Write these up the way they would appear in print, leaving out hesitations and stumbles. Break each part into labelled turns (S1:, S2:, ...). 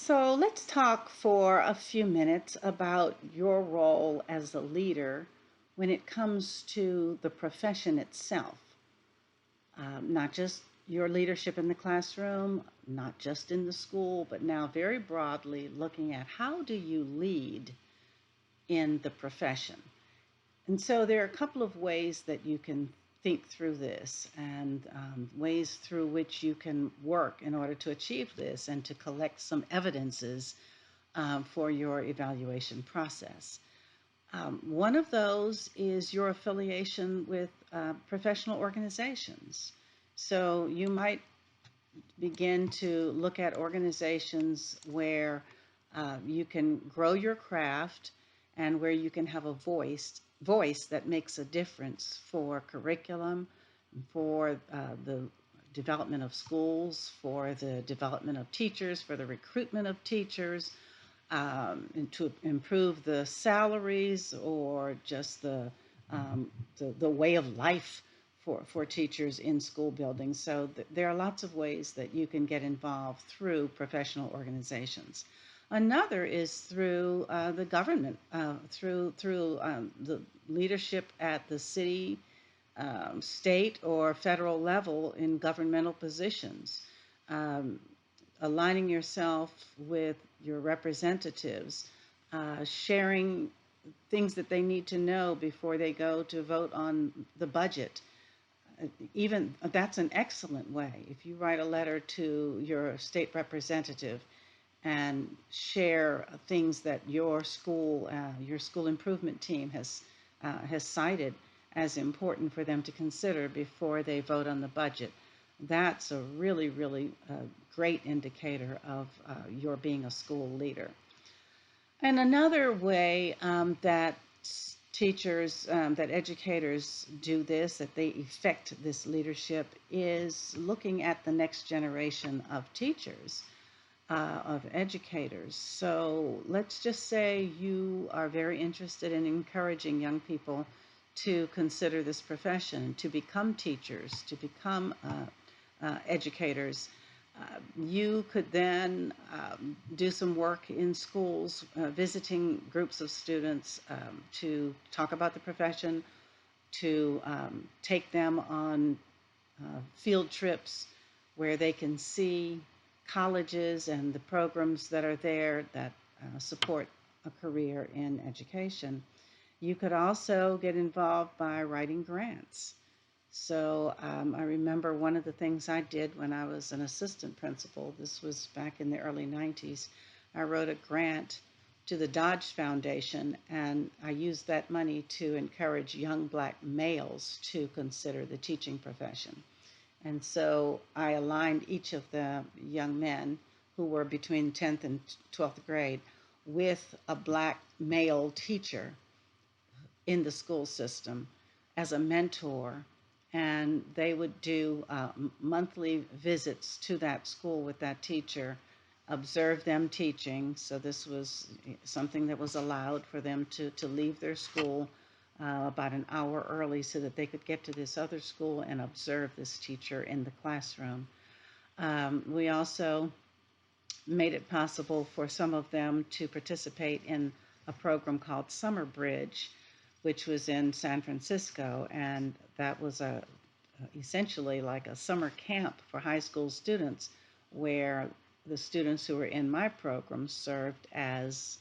S1: So let's talk for a few minutes about your role as a leader when it comes to the profession itself. Not just your leadership in the classroom, not just in the school, but now very broadly looking at how do you lead in the profession. And so there are a couple of ways that you can think through this and ways through which you can work in order to achieve this and to collect some evidences for your evaluation process. One of those is your affiliation with professional organizations. So you might begin to look at organizations where you can grow your craft and where you can have a voice that makes a difference for curriculum, for the development of schools, for the development of teachers, for the recruitment of teachers, and to improve the salaries or just the way of life for teachers in school buildings. So there are lots of ways that you can get involved through professional organizations. Another is through the government, through the leadership at the city, state, or federal level in governmental positions. Um, Aligning yourself with your representatives, sharing things that they need to know before they go to vote on the budget. Even that's an excellent way. If you write a letter to your state representative and share things that your school improvement team has cited as important for them to consider before they vote on the budget, that's a really, really great indicator of your being a school leader. And another way that teachers, that educators do this, that they effect this leadership, is looking at the next generation of teachers, of educators. So let's just say you are very interested in encouraging young people to consider this profession, to become teachers, to become educators. You could then do some work in schools, visiting groups of students to talk about the profession, to take them on field trips where they can see colleges and the programs that are there that support a career in education. You could also get involved by writing grants. So I remember one of the things I did when I was an assistant principal, this was back in the early 90s, I wrote a grant to the Dodge Foundation, and I used that money to encourage young black males to consider the teaching profession. And so I aligned each of the young men who were between 10th and 12th grade with a black male teacher in the school system as a mentor, and they would do monthly visits to that school with that teacher, observe them teaching. So this was something that was allowed for them to leave their school about an hour early so that they could get to this other school and observe this teacher in the classroom. We also made it possible for some of them to participate in a program called Summer Bridge, which was in San Francisco, and that was essentially like a summer camp for high school students, where the students who were in my program served as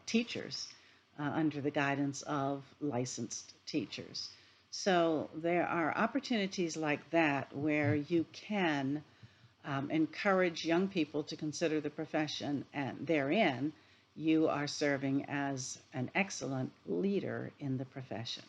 S1: teachers under the guidance of licensed teachers. So there are opportunities like that where you can encourage young people to consider the profession, and therein you are serving as an excellent leader in the profession.